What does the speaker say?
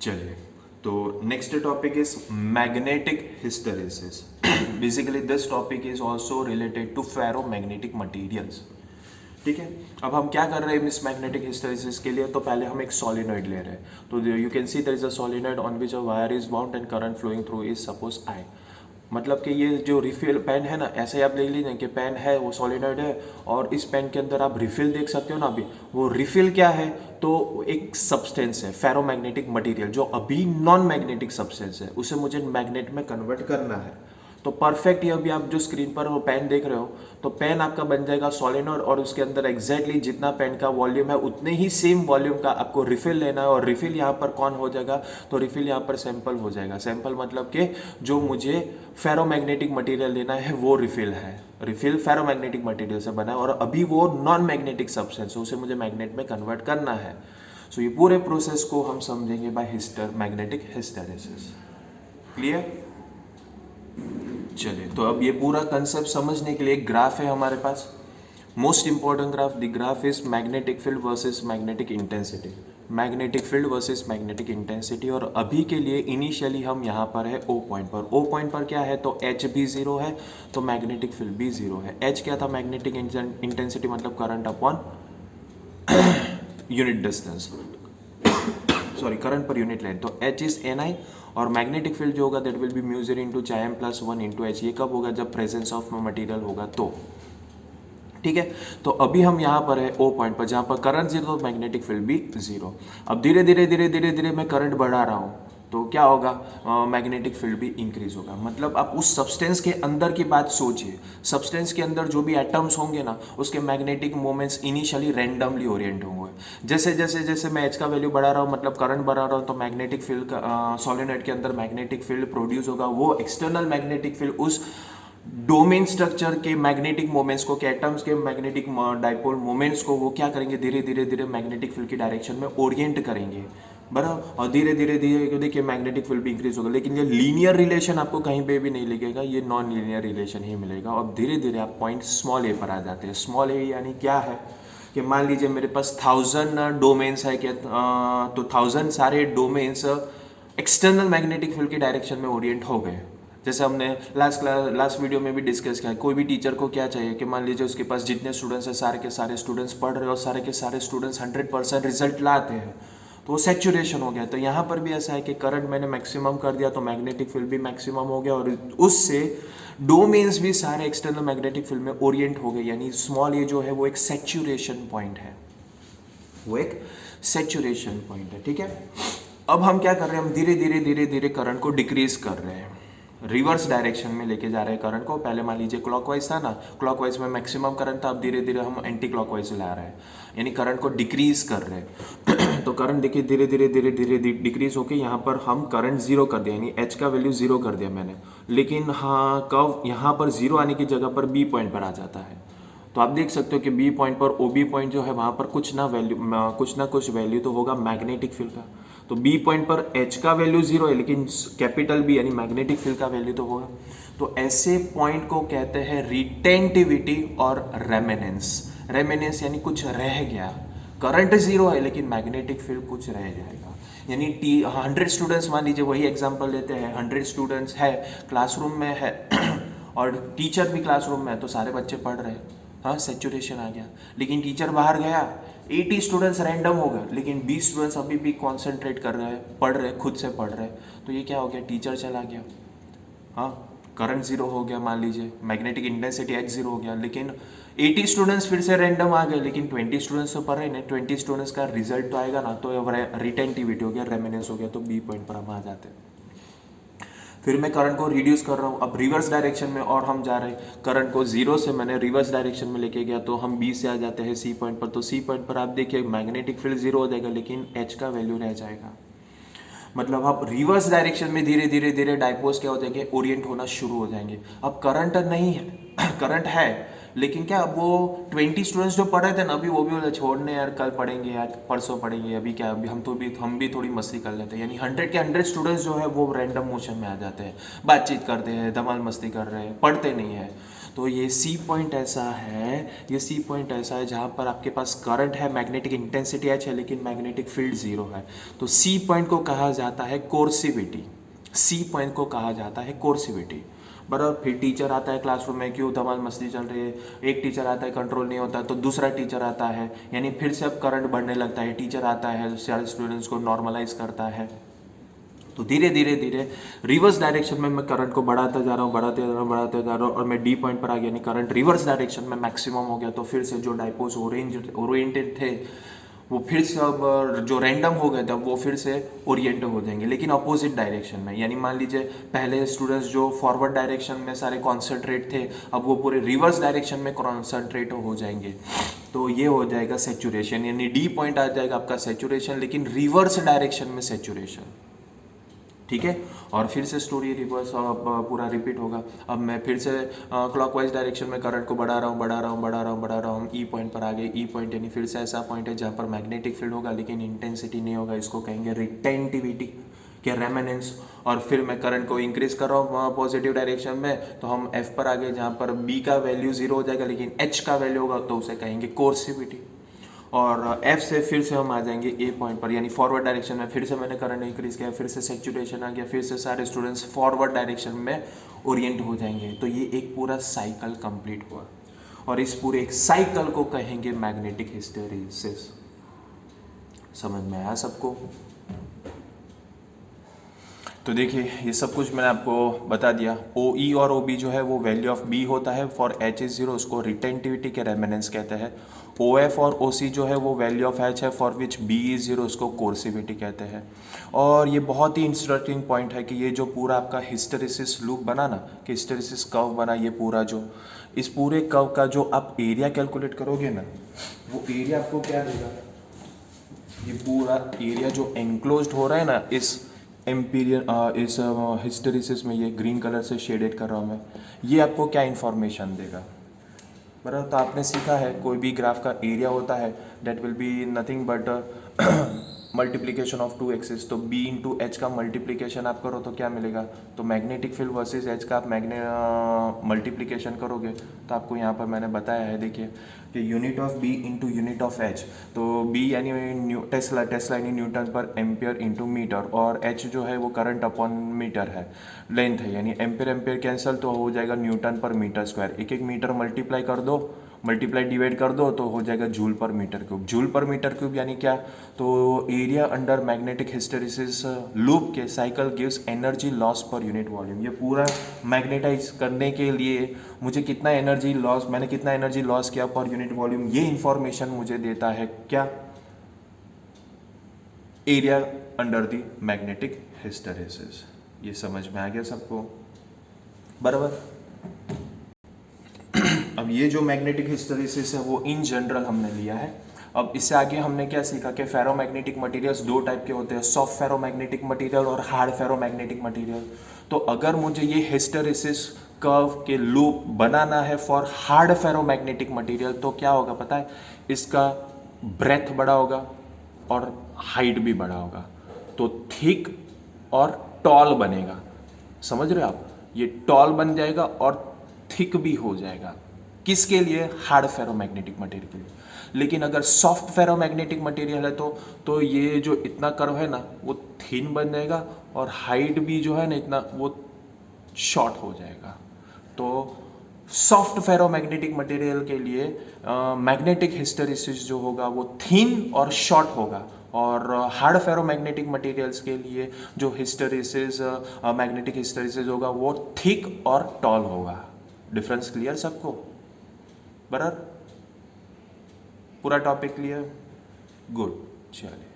चलिए, तो next topic is magnetic hysteresis. Basically this topic is also related to ferromagnetic materials. ठीक है. अब हम क्या कर रहे हैं इस मैग्नेटिक हिस्टेरेसिस के लिए? तो पहले हम एक सोलिनॉइड ले रहे हैं. तो you can see there is a solenoid on which a wire is bound and current flowing through is suppose I. मतलब कि ये जो रिफिल पेन है ना, ऐसे ही आप देख लीजिए कि पेन है, वो सॉलिनॉइड है, और इस पेन के अंदर आप रिफिल देख सकते हो ना. अभी वो रिफिल क्या है? तो एक सब्सटेंस है, फेरोमैग्नेटिक मटेरियल, जो अभी नॉन मैग्नेटिक सब्सटेंस है, उसे मुझे मैग्नेट में कन्वर्ट करना है. तो परफेक्ट, ये अभी आप जो स्क्रीन पर वो पेन देख रहे हो, तो पेन आपका बन जाएगा सॉलिनॉइड, और उसके अंदर एग्जैक्टली जितना पेन का वॉल्यूम है उतने ही सेम वॉल्यूम का आपको रिफिल लेना है. और रिफिल यहाँ पर कौन हो जाएगा? तो रिफिल यहाँ पर सैंपल हो जाएगा. सैंपल मतलब कि जो मुझे फेरोमैग्नेटिक मटेरियल लेना है वो रिफिल है. रिफिल फेरोमैग्नेटिक मटेरियल से बना है, और अभी वो नॉन मैग्नेटिक सब्सटेंस है, उसे मुझे मैग्नेट में कन्वर्ट करना है. सो ये पूरे प्रोसेस को हम समझेंगे बाय मैग्नेटिक हिस्टेरेसिस. क्लियर? चलिए, तो अब ये पूरा कंसेप्ट समझने के लिए एक ग्राफ है हमारे पास. Most important graph, the graph is magnetic field versus magnetic intensity. Magnetic field versus magnetic intensity. और अभी के लिए इनिशियली हम यहाँ पर है ओ पॉइंट पर. ओ पॉइंट पर क्या है? तो एच भी जीरो है, तो मैग्नेटिक फील्ड भी जीरो है. एच क्या था? मैग्नेटिक इंटेंसिटी मतलब current upon unit distance, sorry, current per unit length. तो एच इज एन आई, और मैग्नेटिक फील्ड जो होगा that will be mu zero into chi M plus one into H. ये कब होगा? जब प्रेजेंस ऑफ मटेरियल होगा तो. ठीक है. तो अभी हम यहाँ पर है ओ पॉइंट पर, जहाँ पर करंट जीरो, तो मैग्नेटिक फील्ड भी जीरो. अब धीरे धीरे धीरे धीरे धीरे मैं करंट बढ़ा रहा हूँ, तो क्या होगा? मैग्नेटिक फील्ड भी इंक्रीज होगा. मतलब आप उस सब्सटेंस के अंदर की बात सोचिए. सब्सटेंस के अंदर जो भी एटम्स होंगे ना, उसके magnetic moments initially randomly Orient होंगे. जैसे जैसे जैसे मैं एच का वैल्यू बढ़ा रहा हूँ, मतलब करंट बढ़ा रहा हूँ, तो मैग्नेटिक फील्ड का सॉलिनॉइड के अंदर मैग्नेटिक फील्ड प्रोड्यूस होगा. वो एक्सटर्नल मैग्नेटिक फील्ड उस डोमेन स्ट्रक्चर के मैग्नेटिक मोमेंट्स को, के एटम्स के मैग्नेटिक डाइपोल मोमेंट्स को, वो क्या करेंगे? धीरे धीरे धीरे मैग्नेटिक फील्ड की डायरेक्शन में ओरिएंट करेंगे. बराबर. और धीरे धीरे धीरे देखिए मैग्नेटिक फील्ड भी इंक्रीज होगा. लेकिन ये लीनियर रिलेशन आपको कहीं पे भी नहीं लिखेगा, ये नॉन लीनियर रिलेशन ही मिलेगा. और धीरे धीरे आप पॉइंट स्मॉल ए पर आ जाते हैं. स्मॉल ए यानी क्या है? कि मान लीजिए मेरे पास 1000 डोमेन्स है क्या, तो 1000 सारे डोमेन्स एक्सटर्नल मैग्नेटिक फील्ड की डायरेक्शन में ओरिएंट हो गए. जैसे हमने लास्ट वीडियो में भी डिस्कस किया, कोई भी टीचर को क्या चाहिए कि मान लीजिए उसके पास जितने स्टूडेंट्स हैं, सारे के सारे स्टूडेंट्स पढ़ रहे हैं, और सारे के सारे स्टूडेंट्स 100% रिजल्ट लाते हैं, तो वो सेचुरेशन हो गया. तो यहाँ पर भी ऐसा है कि करंट मैंने मैक्सिमम कर दिया, तो मैग्नेटिक फील्ड भी मैक्सिमम हो गया, और उससे डोमेन्स भी सारे एक्सटर्नल मैग्नेटिक फील्ड में ओरिएंट हो गए. यानी स्मॉल ये जो है वो एक सेचुरेशन पॉइंट है, वो एक सेचुरेशन पॉइंट है. ठीक है. अब हम क्या कर रहे हैं? हम धीरे धीरे धीरे धीरे करंट को डिक्रीज कर रहे हैं, रिवर्स डायरेक्शन में लेके जा रहे हैं करंट को. पहले मान लीजिए क्लॉकवाइज था ना, क्लॉकवाइज में मैक्सिमम करंट था, अब धीरे धीरे हम एंटी क्लॉकवाइज ला रहे हैं, यानी करंट को डिक्रीज कर रहे हैं. तो करंट देखिए धीरे धीरे धीरे धीरे डिक्रीज होके यहाँ पर हम करंट जीरो कर दिया, यानी एच का वैल्यू जीरो कर दिया मैंने. लेकिन हाँ, कब यहाँ पर जीरो आने की जगह पर बी पॉइंट पर आ जाता है. तो आप देख सकते हो कि बी पॉइंट पर, ओ बी पॉइंट जो है वहाँ पर कुछ ना कुछ वैल्यू तो होगा मैग्नेटिक फील्ड का. तो बी पॉइंट पर एच का वैल्यू जीरो है, लेकिन कैपिटल बी यानी मैग्नेटिक फील्ड का वैल्यू तो होगा. तो ऐसे पॉइंट को कहते हैं रिटेंटिविटी और रेमेनेंस. रेमेनेंस यानी कुछ रह गया. करंट जीरो है लेकिन मैग्नेटिक फील्ड कुछ रह जाएगा. यानी 100 स्टूडेंट्स, मान लीजिए वही एग्जाम्पल लेते हैं, 100 स्टूडेंट्स है, क्लासरूम में है और टीचर भी क्लासरूम में है, तो सारे बच्चे पढ़ रहे हैं, हाँ, सेचुरेशन आ गया. लेकिन टीचर बाहर गया, 80 स्टूडेंट्स रैंडम हो गए, लेकिन 20 स्टूडेंट्स अभी भी कॉन्सेंट्रेट कर रहे हैं, पढ़ रहे हैं, खुद से पढ़ रहे हैं. तो ये क्या हो गया? टीचर चला गया, हाँ, करंट जीरो हो गया, मान लीजिए मैग्नेटिक इंटेंसिटी एक्स जीरो हो गया. लेकिन 80 स्टूडेंट्स फिर से रैंडम आ गए, लेकिन 20 स्टूडेंट्स तो पढ़ रहे हैं, 20 स्टूडेंट्स का रिजल्ट तो आएगा ना. तो रिटेंटिविटी हो गया, रेमिनेंस हो गया, तो बी पॉइंट पर हम आ जाते हैं. फिर मैं करंट को रिड्यूस कर रहा हूँ, अब रिवर्स डायरेक्शन में, और हम जा रहे हैं करंट को जीरो से मैंने रिवर्स डायरेक्शन में लेके गया, तो हम बी से आ जाते हैं सी पॉइंट पर. तो सी पॉइंट पर आप देखिए मैग्नेटिक फील्ड जीरो हो जाएगा, लेकिन एच का वैल्यू रह जाएगा. मतलब आप रिवर्स डायरेक्शन में धीरे धीरे धीरे डाइपोज क्या हो जाएंगे? ओरिएंट होना शुरू हो जाएंगे. अब करंट नहीं है, करंट है, लेकिन क्या वो 20 स्टूडेंट्स जो पढ़ रहे थे ना, अभी वो भी बोले छोड़ने यार, कल पढ़ेंगे यार, परसों पढ़ेंगे, अभी क्या, अभी हम भी थोड़ी मस्ती कर लेते हैं. यानी 100 के 100 स्टूडेंट्स जो है वो रैंडम मोशन में आ जाते हैं, बातचीत करते हैं, धमाल मस्ती कर रहे हैं, पढ़ते नहीं है. तो ये सी पॉइंट ऐसा है, ये सी पॉइंट ऐसा है जहाँ पर आपके पास करंट है, मैग्नेटिक इंटेंसिटी एच है, लेकिन मैग्नेटिक फील्ड जीरो है। तो सी पॉइंट को कहा जाता है कोर्सिविटी, सी पॉइंट को कहा जाता है कोर्सिविटी। बराबर। फिर टीचर आता है क्लासरूम में, क्यों धमाल मस्ती चल रही है, एक टीचर आता है कंट्रोल नहीं होता, तो दूसरा टीचर आता है, यानी फिर से अब करंट बढ़ने लगता है, टीचर आता है सारे स्टूडेंट्स को नॉर्मलाइज करता है। तो धीरे धीरे धीरे रिवर्स डायरेक्शन में मैं करंट को बढ़ाता जा रहा हूँ, बढ़ाते जा रहा हूँ, बढ़ाते जा रहा हूँ, और मैं डी पॉइंट पर आ गया, यानी करंट रिवर्स डायरेक्शन में मैक्सिमम हो गया। तो फिर से जो डाइपोज ओरिएंटेड थे वो फिर से अब जो रैंडम हो गए थे वो फिर से ओरिएंट हो जाएंगे, लेकिन अपोजिट डायरेक्शन में। यानी मान लीजिए पहले स्टूडेंट्स जो फॉरवर्ड डायरेक्शन में सारे कॉन्सेंट्रेट थे, अब वो पूरे रिवर्स डायरेक्शन में कॉन्सेंट्रेट हो जाएंगे। तो ये हो जाएगा सेचुरेशन, यानी डी पॉइंट आ जाएगा आपका सेचुरेशन, लेकिन रिवर्स डायरेक्शन में सेचुरेशन। ठीक है। और फिर से स्टोरी रिवर्स पूरा रिपीट होगा। अब मैं फिर से क्लॉकवाइज डायरेक्शन में करंट को बढ़ा रहा हूँ, बढ़ा रहा हूँ, बढ़ा रहा हूँ, बढ़ा रहा हूँ, ई पॉइंट पर आ गए। ई पॉइंट यानी फिर से ऐसा पॉइंट है जहाँ पर मैग्नेटिक फील्ड होगा लेकिन इंटेंसिटी नहीं होगा, इसको कहेंगे रिटेंटिविटी क्या रेमेनेंस। और फिर मैं करंट को इंक्रीज कर रहा हूँ पॉजिटिव डायरेक्शन में, तो हम एफ पर आ गए जहाँ पर बी का वैल्यू जीरो हो जाएगा लेकिन एच का वैल्यू होगा, तो उसे कहेंगे कोर्सिविटी। और एफ से फिर से हम आ जाएंगे ए पॉइंट पर, यानी फॉरवर्ड डायरेक्शन में फिर से मैंने करंट इंक्रीज किया, फिर से सेचुरेशन आ गया, फिर से सारे स्टूडेंट्स फॉरवर्ड डायरेक्शन में ओरिएंट हो जाएंगे। तो ये एक पूरा साइकिल कंप्लीट हुआ, और इस पूरे एक साइकिल को कहेंगे मैग्नेटिक हिस्टैरिसीस। समझ में आया सबको? तो देखिए ये सब कुछ मैंने आपको बता दिया। ओ ई और ओ बी जो है वो वैल्यू ऑफ बी होता है फॉर एच इज जीरो, उसको रिटेंटिविटी के रेमेनेंस कहते हैं। ओ एफ और ओ सी जो है वो वैल्यू ऑफ एच है for which B is zero, उसको कोर्सिविटी कहते हैं। और ये बहुत ही इंटरेस्टिंग पॉइंट है कि ये जो पूरा आपका हिस्टेरिसिस लूप बना ना, कि हिस्टेरिसिस कर्व बना, ये पूरा जो इस पूरे कर्व का जो आप एरिया कैलकुलेट करोगे ना, वो एरिया आपको क्या देगा, ये पूरा एरिया जो एनक्लोज्ड हो रहा है ना इस एम्पीरियल इस हिस्टेरिसिस में, ये ग्रीन कलर से शेडेड कर रहा हूँ मैं, ये आपको क्या इन्फॉर्मेशन देगा? बराबर। तो आपने सीखा है कोई भी ग्राफ का एरिया होता है that will be nothing but multiplication of two axis. तो बी इंटू एच का मल्टीप्लीकेशन आप करो तो क्या मिलेगा? तो मैग्नेटिक फील्ड वर्सेस एच का आप मल्टीप्लीकेशन करोगे तो आपको यहाँ पर मैंने बताया है, देखिए कि unit of B into unit of H. तो बी यानी टेस्ला, टेस्ला यानी न्यूटन पर एम्पियर इंटू मीटर, और एच जो है वो करंट अपॉन मीटर है, लेंथ है, यानी एम्पियर एम्पियर कैंसिल तो हो जाएगा न्यूटन पर मीटर स्क्वायर। एक एक मीटर मल्टीप्लाई कर दो, मल्टीप्लाई डिवाइड कर दो तो हो जाएगा joule per metre cube. Joule per metre cube यानी क्या? तो area under magnetic hysteresis loop के cycle gives energy loss per unit volume. ये पूरा मैग्नेटाइज करने के लिए मुझे कितना एनर्जी लॉस, मैंने कितना एनर्जी लॉस किया पर यूनिट वॉल्यूम, ये इंफॉर्मेशन मुझे देता है क्या? Area under the magnetic hysteresis. ये समझ में आ गया सबको? बराबर। अब ये जो मैग्नेटिक हिस्टेरिसिस है वो इन जनरल हमने लिया है। अब इससे आगे हमने क्या सीखा कि फेरोमैग्नेटिक मटेरियल्स दो टाइप के होते हैं, सॉफ्ट फेरोमैग्नेटिक मटेरियल और हार्ड फेरोमैग्नेटिक मटेरियल। तो अगर मुझे ये हिस्टेरिसिस कर्व के लूप बनाना है फॉर हार्ड फेरोमैग्नेटिक मटेरियल तो क्या होगा पता है? इसका ब्रेथ बड़ा होगा और हाइट भी बड़ा होगा, तो थिक और टॉल बनेगा। समझ रहे हो आप? ये टॉल बन जाएगा और थिक भी हो जाएगा। किसके लिए? हार्ड फेरोमैग्नेटिक मटेरियल के लिए। लेकिन अगर सॉफ्ट फेरोमैग्नेटिक मटेरियल है तो ये जो इतना कर्व है ना वो थिन बन जाएगा और हाइट भी जो है ना इतना वो शॉर्ट हो जाएगा। तो सॉफ्ट फेरोमैग्नेटिक मटेरियल के लिए मैग्नेटिक हिस्टेरिसिस जो होगा वो थिन और शॉर्ट होगा, और हार्ड फेरोमैग्नेटिक मटेरियल्स के लिए जो हिस्टेरिसिस मैग्नेटिक हिस्टेरिसिस होगा वो थिक और टॉल होगा। डिफरेंस क्लियर सबको? बराबर। पूरा टॉपिक क्लियर? गुड। चलिए।